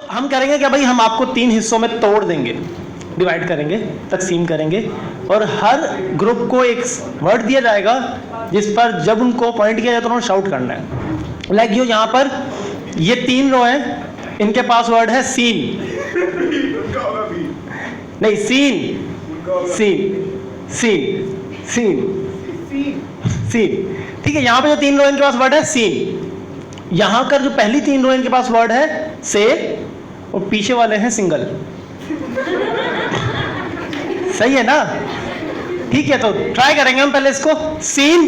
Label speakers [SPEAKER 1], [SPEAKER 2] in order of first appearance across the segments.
[SPEAKER 1] हम करेंगे क्या भाई, हम आपको 3 हिस्सों में तोड़ देंगे, डिवाइड करेंगे, तकसीम करेंगे, और हर ग्रुप को एक वर्ड दिया जाएगा जिस पर जब उनको पॉइंट किया जाए तो उन्होंने शाउट करना है। लाइक यो यहाँ पर ये 3 रो हैं, इनके पास वर्ड है सीन, नहीं seen seen seen seen seen, ठीक है। यहाँ पे जो 3 रो इनके पास वर्ड है सीन, यहाँ कर जो पहली 3 रो इनके पास वर्ड है से, और पीछे वाले हैं सिंगल। सही है ना? ठीक है, तो ट्राई करेंगे हम पहले इसको। सीन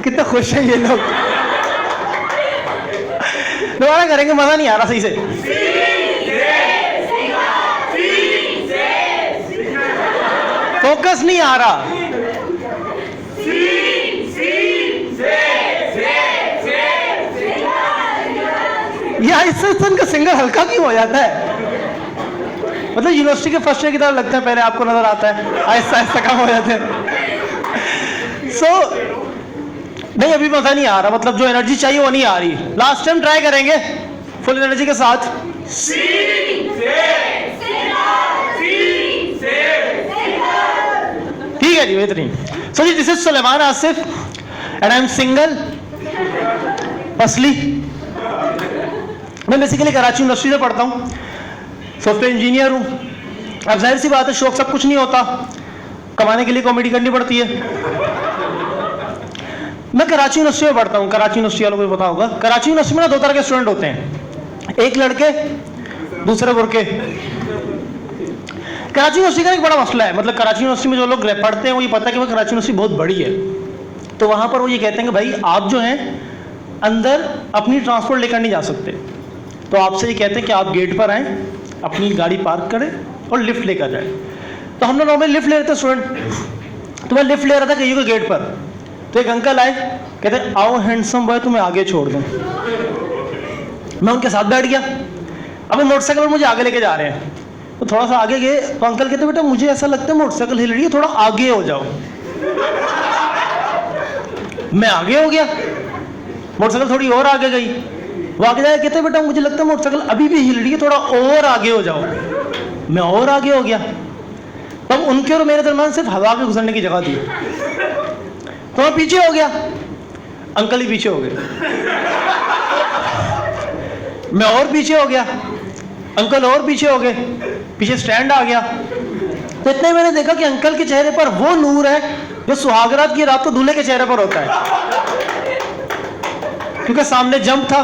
[SPEAKER 1] कितना खुश है ये लोग। दोबारा करेंगे, मजा नहीं आ रहा सही से। फोकस नहीं आ रहा। यह इससे का सिंगल हल्का क्यों हो जाता है? मतलब यूनिवर्सिटी के फर्स्ट ईयर की तरह लगता है, पहले आपको नजर आता है, आहिस्ता आहिस्ता कम हो जाते हैं। सो नहीं, अभी मजा नहीं आ रहा, मतलब जो एनर्जी चाहिए वो नहीं आ रही। लास्ट टाइम ट्राई करेंगे फुल एनर्जी के साथ। ठीक है जी, इतनी। सो जी, this is Suleman Asif and I am single असली। मैं बेसिकली कराची यूनिवर्सिटी से पढ़ता हूँ, सॉफ्टवेयर इंजीनियर हूँ। अब जाहिर सी बात है, शौक सब कुछ नहीं होता, कमाने के लिए कॉमेडी करनी पड़ती है। मैं कराची यूनिवर्सिटी में पढ़ता हूँ। कराची यूनिवर्सिटी वालों को पता होगा, कराची यूनिवर्सिटी में ना 2 तरह के स्टूडेंट होते हैं, एक लड़के, दूसरे बुरके। कराची यूनिवर्सिटी का एक बड़ा मसला है, मतलब कराची यूनिवर्सिटी में जो लोग पढ़ते हैं वो ये पता है कि कराची यूनिवर्सिटी बहुत बड़ी है, तो वहाँ पर वो ये कहते हैं कि भाई आप जो हैं अंदर अपनी ट्रांसपोर्ट लेकर नहीं जा सकते, तो आपसे ये कहते हैं कि आप गेट पर आएँ, अपनी गाड़ी पार्क करें और लिफ्ट लेकर जाएं। तो हम लोग नॉर्मली लिफ्ट ले रहे थे स्टूडेंट, तो मैं लिफ्ट ले रहा था कहीं को गेट पर, तो एक अंकल आए, कहते आओ हैंडसम बॉय तुम्हें आगे छोड़ दूं। मैं उनके साथ बैठ गया। अब मोटरसाइकिल पर मुझे आगे लेके जा रहे हैं, तो थोड़ा सा आगे गए, तो अंकल कहते बेटा मुझे ऐसा लगता है मोटरसाइकिल हिल रही है, थोड़ा आगे हो जाओ। मैं आगे हो गया, मोटरसाइकिल थोड़ी और आगे गई, वो आगे जाए, कहते बेटा मुझे लगता है मोटरसाइकिल अभी भी हिल रही है, थोड़ा और आगे हो जाओ। मैं और आगे हो गया। तब उनके और मेरे दरम्यान सिर्फ हवा के गुजरने की जगह थी, तो मैं पीछे हो गया, अंकल ही पीछे हो गए। मैं और पीछे हो गया, अंकल और पीछे हो गए, पीछे स्टैंड आ गया। तो इतने मैंने देखा कि अंकल के चेहरे पर वो नूर है जो सुहागरात की रात को दूल्हे के चेहरे पर होता है, क्योंकि सामने जंप था।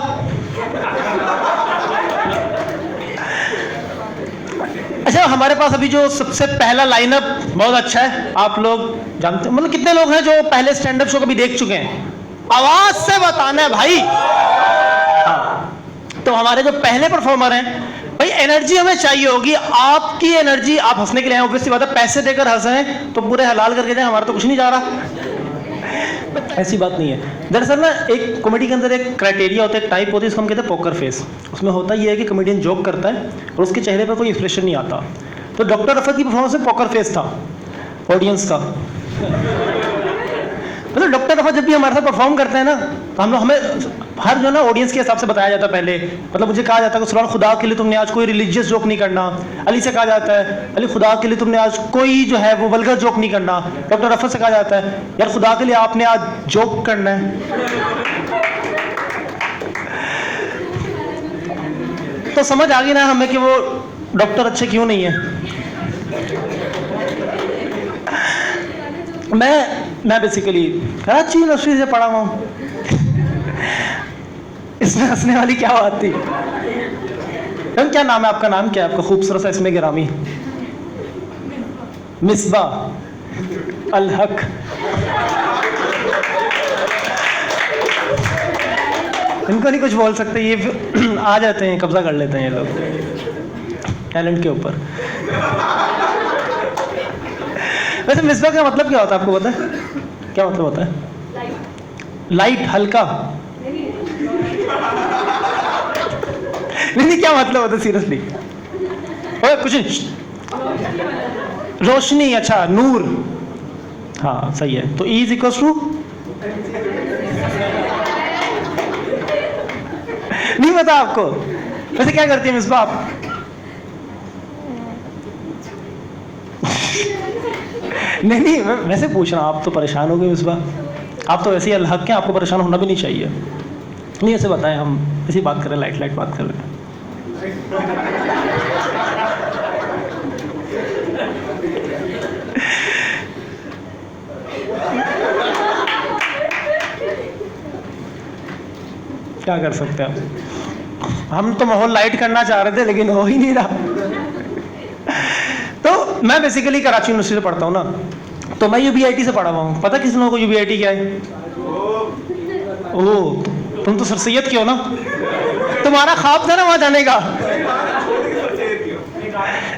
[SPEAKER 1] अच्छा, हमारे पास अभी जो सबसे पहला लाइनअप बहुत अच्छा है, आप लोग जानते हैं, मतलब कितने लोग हैं जो पहले स्टैंड अप शो कभी देख चुके हैं? आवाज से बताना है भाई। हाँ, तो हमारे जो पहले परफॉर्मर हैं, भाई एनर्जी हमें चाहिए होगी, आपकी एनर्जी। आप हंसने के लिए आए, ऑब्वियसली बात है, पैसे देकर हंस रहे हैं तो पूरे हलाल करके जाए, हमारा तो कुछ नहीं जा रहा। ऐसी बात नहीं है। दरअसल ना एक कॉमेडी के अंदर एक क्राइटेरिया होता है, एक टाइप होती है, इसको हम कहते हैं पोकर फेस। उसमें होता ये है कि कॉमेडियन जोक करता है और उसके चेहरे पर कोई एक्सप्रेशन नहीं आता। तो डॉक्टर रफत की परफॉर्मेंस में पोकर फेस था ऑडियंस का। मतलब डॉक्टर रफत जब भी हमारे साथ परफॉर्म करते हैं ना, तो हम लोग हमें हर जो ना ऑडियंस के हिसाब से बताया जाता है पहले। मतलब मुझे कहा जाता है कि सुभान खुदा के लिए तुमने आज कोई रिलीजियस जोक नहीं करना। अली से कहा जाता है अली खुदा के लिए तुमने आज कोई जो है वो वल्गर जोक नहीं करना। डॉक्टर रफत से कहा जाता है यार खुदा के लिए आपने आज जोक करना है। तो समझ आ गई ना हमें कि वो डॉक्टर अच्छे क्यों नहीं है। मैं बेसिकली कराची यूनिवर्सिटी से पढ़ा हूँ। इसमें हंसने वाली क्या बात थी? क्या नाम है आपका? नाम क्या है आपका? खूबसूरत सा इसमें गिरामी। मिसबा अल हक। इनको नहीं कुछ बोल सकते, ये आ जाते हैं, कब्जा कर लेते हैं ये लोग टैलेंट के ऊपर। वैसे मिसबा का मतलब क्या होता है आपको पता है? क्या मतलब होता है? लाइट, हल्का। नहीं क्या मतलब होता है सीरियसली? कुछ नहीं। रोशनी, अच्छा नूर, हाँ सही है। तो E इज इक्वल टू, नहीं पता आपको? वैसे क्या करती है मिसबा आप? नहीं नहीं, मैं वैसे पूछ रहा हूँ, आप तो परेशान हो गए मिसबा, आप तो वैसे ही अल्लाह के, आपको परेशान होना भी नहीं चाहिए। नहीं ऐसे बताएं, हम ऐसी बात कर रहे हैं, लाइट बात कर रहे हैं। क्या कर सकते हैं हम तो माहौल लाइट करना चाह रहे थे लेकिन हो ही नहीं रहा। तो मैं बेसिकली कराची यूनिवर्सिटी से पढ़ता हूँ ना, तो मैं यूबीआईटी से पढ़ा हुआ हूँ। पता किस लोगों को यूबीआईटी क्या है? ओह, तुम तो सर सैयद के हो ना, तुम्हारा ख्वाब था ना वहां जाने का,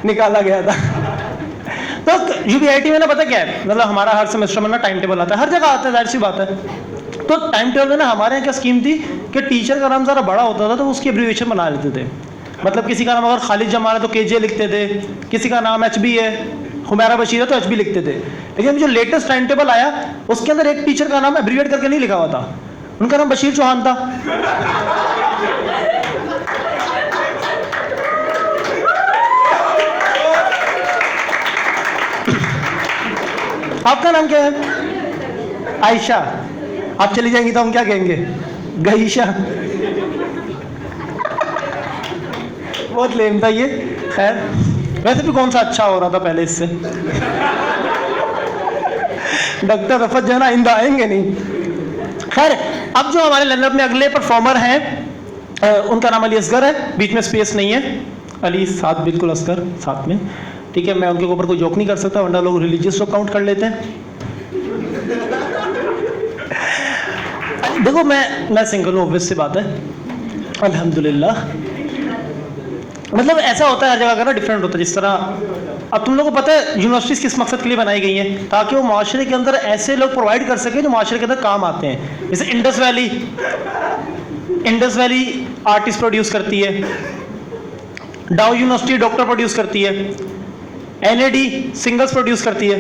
[SPEAKER 1] निकाला गया था। तो यूबीआईटी में ना पता क्या है, मतलब हमारा हर सेमेस्टर में ना टाइम टेबल आता है, हर जगह आता है, जाहिर सी बात है। तो टाइम टेबल में ना हमारे यहाँ क्या स्कीम थी कि टीचर का नाम ज़रा बड़ा होता था तो उसकी एब्रीविएशन बना लेते थे। मतलब किसी का नाम अगर खालिद जमाल है तो केजे लिखते थे, किसी का नाम एचबी है, हुमैरा बशीर है तो एचबी लिखते थे। लेकिन जो लेटेस्ट टाइम टेबल आया उसके अंदर एक टीचर का नाम एब्रीविएट करके नहीं लिखा हुआ था, उनका नाम बशीर चौहान था। आपका नाम क्या है? आयशा। आप चली जाएंगी तो हम क्या कहेंगे? गईशा। बहुत लेम था ये। खैर वैसे भी कौन सा अच्छा हो रहा था पहले इससे। डॉक्टर रफत जो है ना आइंदा आएंगे नहीं। खैर अब जो हमारे लाइनअप में अगले परफॉर्मर हैं उनका नाम अली असगर है, बीच में स्पेस नहीं है, अली साथ बिल्कुल असगर साथ में, ठीक है। मैं उनके ऊपर कोई जोक नहीं कर सकता वरना लोग रिलीजियस जोक काउंट कर लेते हैं। देखो मैं सिंगल हूँ, ऑब्वियस सी बात है, अल्हम्दुलिल्लाह। मतलब ऐसा होता है हर जगह का ना डिफरेंट होता है। जिस तरह अब तुम लोगों को पता है यूनिवर्सिटीज़ किस मकसद के लिए बनाई गई हैं, ताकि वो माशरे के अंदर ऐसे लोग प्रोवाइड कर सके जो माशरे के अंदर काम आते हैं। जैसे इंडस वैली आर्टिस्ट प्रोड्यूस करती है, डाउ यूनिवर्सिटी डॉक्टर प्रोड्यूस करती है, NAD सिंगर्स प्रोड्यूस करती है।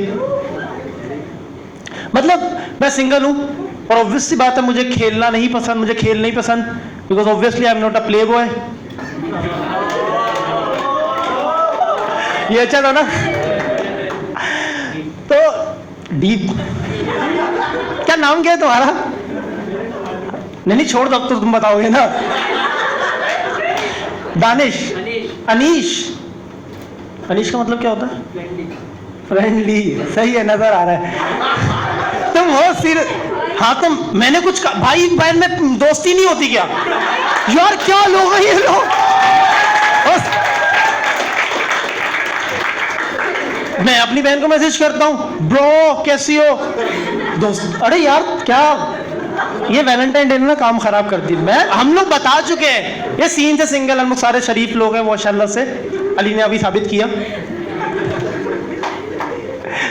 [SPEAKER 1] मतलब मैं सिंगल हूँ और ऑब्वियस सी बात है मुझे खेलना नहीं पसंद, मुझे खेल नहीं पसंद, because obviously I am not a play boy. ये अच्छा था ना। तो डीप, क्या नाम क्या है तुम्हारा? नहीं छोड़ दो, तो तुम बताओगे ना। दानिश, अनीश। अनीश का मतलब क्या होता है? फ्रेंडली। सही है, नजर आ रहा है तुम हो सिर। हाँ तो मैंने कुछ भाई बहन में दोस्ती नहीं होती क्या यार? क्या लोग हैं ये लोग। मैं अपनी बहन को मैसेज करता हूँ, ब्रो कैसी हो दोस्त। अरे यार क्या, ये वैलेंटाइन डे में ना काम खराब कर दी। हम लोग बता चुके हैं ये सीन से सिंगल, हम लोग सारे शरीफ लोग हैं माशाल्लाह से, अली ने अभी साबित किया।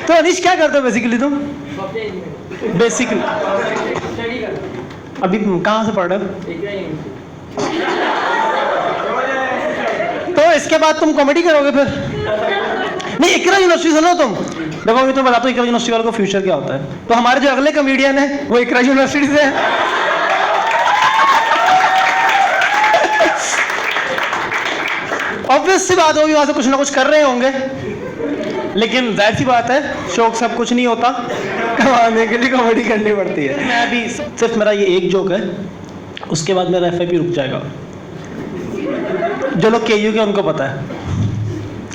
[SPEAKER 1] तो अनीश क्या करते हो बेसिकली तुम? बेसिकली अभी कहाँ से पढ़ रहे हो? तो इसके बाद तुम कॉमेडी करोगे फिर? नहीं, इकरा यूनिवर्सिटी से ना तुम। देखो अभी तो बताता हूँ इकरा यूनिवर्सिटी वालों का फ्यूचर क्या होता है। तो हमारे जो अगले कॉमेडियन है वो इकरा यूनिवर्सिटी से है। ऑब्वियस सी बात होगी वहां से कुछ ना कुछ कर रहे होंगे, लेकिन जाहिर सी बात है शौक सब कुछ नहीं होता, कमाने के लिए कॉमेडी करनी पड़ती है। मैं अभी सिर्फ मेरा ये एक जोक है, उसके बाद मेरा FYP रुक जाएगा। जो लोग KU के उनको पता है।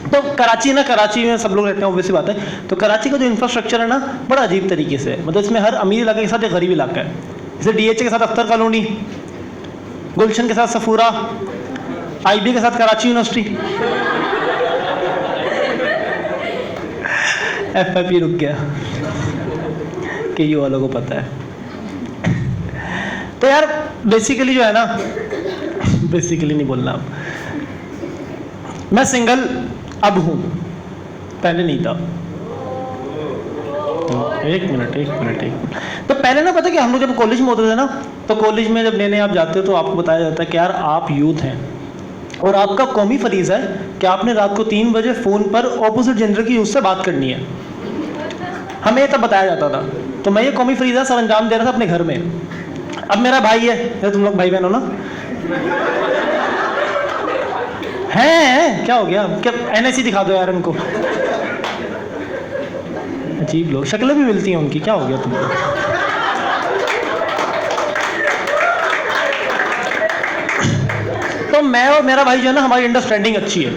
[SPEAKER 1] तो कराची ना, कराची में सब लोग रहते हैं ऑब्वियसली बात है। तो कराची का जो इंफ्रास्ट्रक्चर है ना बड़ा अजीब तरीके से, मतलब इसमें हर अमीर इलाके के साथ एक गरीब इलाका है। जैसे DHA के साथ अख्तर कॉलोनी, गुलशन के साथ सफूरा, IB के साथ कराची यूनिवर्सिटी। FYP रुक गया, KU वालों को पता है। तो यार बेसिकली जो है ना, बेसिकली नहीं बोलना, मैं सिंगल अब हूँ, पहले नहीं था। एक मिनट। तो पहले ना पता कि हम लोग जब कॉलेज में होते थे ना, तो कॉलेज में जब लेने आप जाते हो तो आपको बताया जाता है कि यार आप यूथ हैं, और आपका कौमी फरीज़ है कि आपने रात को 3 बजे फ़ोन पर ऑपोजिट जेंडर की उससे बात करनी है। हमें तब बताया जाता था, तो मैं ये कौमी फरीज़ा सर अंजाम दे रहा था अपने घर में। अब मेरा भाई है, तुम लोग भाई बहन हो ना? हैं क्या हो गया? क्या NIC दिखा दो यार इनको। अजीब लोग, शक्लें भी मिलती हैं उनकी, क्या हो गया तुमको? तो मैं और मेरा भाई जो है ना, हमारी अंडरस्टैंडिंग अच्छी है,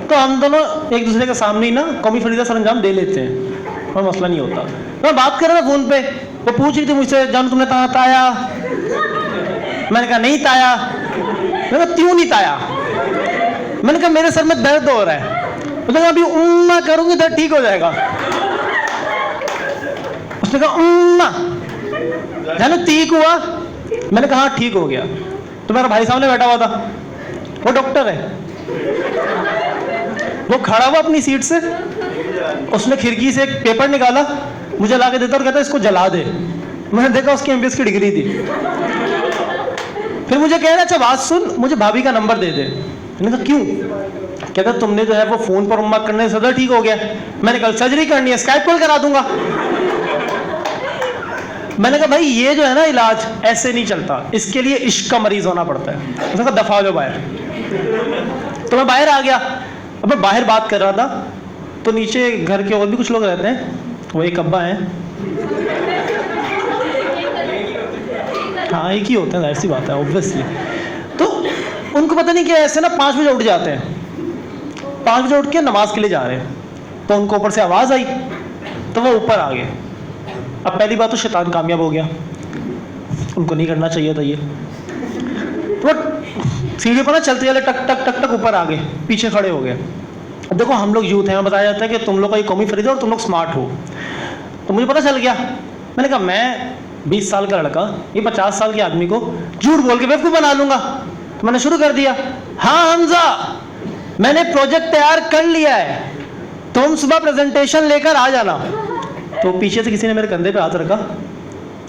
[SPEAKER 1] तो हम दोनों एक दूसरे के सामने ही ना कौमी फरीज़ा सर अंजाम दे लेते हैं और मसला नहीं होता। मैं बात कर रहा था फ़ोन पे, वो पूछ रही थी मुझसे, जानू तुमने ताया? मैंने कहा नहीं ताया। मैंने कहा क्यों नहीं ताया? मैंने कहा मेरे सर में दर्द हो रहा है। उसने कहा अभी उम्मा करूंगी तो ठीक हो जाएगा। उसने कहा उम्मा, जानू ठीक हुआ? मैंने कहा हाँ ठीक हो गया। तो मेरा भाई सामने बैठा हुआ था, वो डॉक्टर है, वो खड़ा हुआ अपनी सीट से, उसने खिड़की से एक पेपर निकाला, मुझे ला के देता और कहता इसको जला दे। मैंने देखा उसकी MBS की डिग्री थी। फिर मुझे कह रहा अच्छा बात सुन, मुझे भाभी का नंबर दे दे। मैंने कहा क्यों? कहता तुमने जो है वो फोन पर उम्मा करने से सदर ठीक हो गया। मैंने कहा सर्जरी करनी है, स्काइप कॉल करा दूंगा। मैंने कहा भाई ये जो है ना इलाज ऐसे नहीं चलता, इसके लिए इश्क का मरीज होना पड़ता है। उसने कहा दफा हो जाओ बाहर। तो मैं बाहर आ गया। अब मैं बाहर बात कर रहा था तो नीचे घर के और भी कुछ लोग रहते हैं, वो एक अब्बा हैं, हाँ एक ही होते हैं, जाहिर सी बात है ऑब्वियसली। तो उनको पता नहीं क्या ऐसे ना 5 बजे उठ जाते हैं, 5 बजे उठ के नमाज के लिए जा रहे हैं, तो उनको ऊपर से आवाज़ आई तो वो ऊपर आ गए। अब पहली बात तो शैतान कामयाब हो गया, उनको नहीं करना चाहिए था ये। तो सीढ़ी पर ना चलते चले टक टक टक टक ऊपर आ गए, पीछे खड़े हो गए। अब देखो हम लोग यूथ हैं, हमें बताया जाता है कि तुम लोग का ये कौमी फरीज़ा और तुम लोग स्मार्ट हो। तो मुझे पता चल गया। मैंने कहा मैं 20 साल का लड़का ये 50 साल के आदमी को झूठ बोल के बेवकूफ़ बना लूंगा। तो मैंने शुरू कर दिया, हाँ हमजा मैंने प्रोजेक्ट तैयार कर लिया है, तुम सुबह प्रेजेंटेशन लेकर आ जाना। तो पीछे से किसी ने मेरे कंधे पे हाथ रखा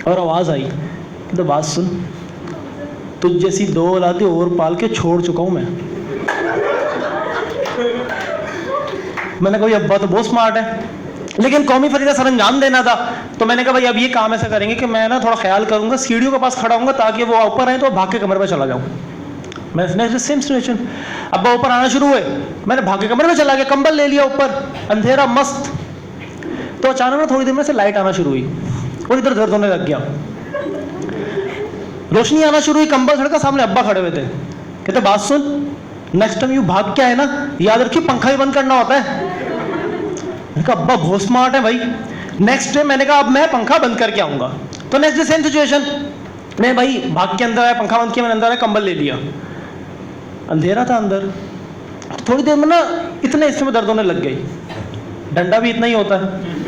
[SPEAKER 1] और आवाज़ आई, तो बात सुन, तुझ जैसी 2 औलादें और पाल के छोड़ चुका हूँ मैं। मैंने कहा अब्बा तो बहुत स्मार्ट है, लेकिन कौमी फरीज़ा सर अंजाम देना था। तो मैंने कहा भाई अब ये काम ऐसा करेंगे कि मैं ना थोड़ा ख्याल करूंगा, सीढ़ियों के पास खड़ा हूँगा ताकि वो ऊपर आए तो भाग के कमरे में चला जाऊँ। मैं सेम सिचुएशन, अब्बा ऊपर आना शुरू हुए, मैंने भाग के कमरे में चला गया, कंबल ले लिया ऊपर, अंधेरा मस्त। तो अचानक ना थोड़ी देर में से लाइट आना शुरू हुई और इधर दर्द होने लग गया, रोशनी आना शुरू हुई, कंबल सड़का, सामने अब्बा खड़े हुए थे। कहते बात सुन, नेक्स्ट टाइम यू भाग के आए ना याद रखिए पंखा ही बंद करना होता है। मैंने कहा अब्बा बहुत स्मार्ट है भाई। नेक्स्ट डे मैंने कहा अब मैं पंखा बंद करके आऊंगा। तो नेक्स्ट डे सेम सिचुएशन, मैं भाई भाग के अंदर आया, पंखा बंद किया, मैंने अंदर आया, कंबल ले लिया, अंधेरा था अंदर। थोड़ी देर में ना इतने हिस्से में दर्द होने लग गई, डंडा भी इतना ही होता है।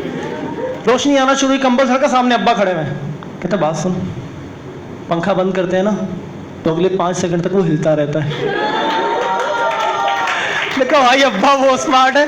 [SPEAKER 1] रोशनी आना शुरू हुई, कंबल सड़का, सामने अब्बा खड़े हैं। कहते बात सुन, पंखा बंद करते हैं ना तो अगले 5 सेकंड तक वो हिलता रहता है। देखो भाई अब्बा वो स्मार्ट है।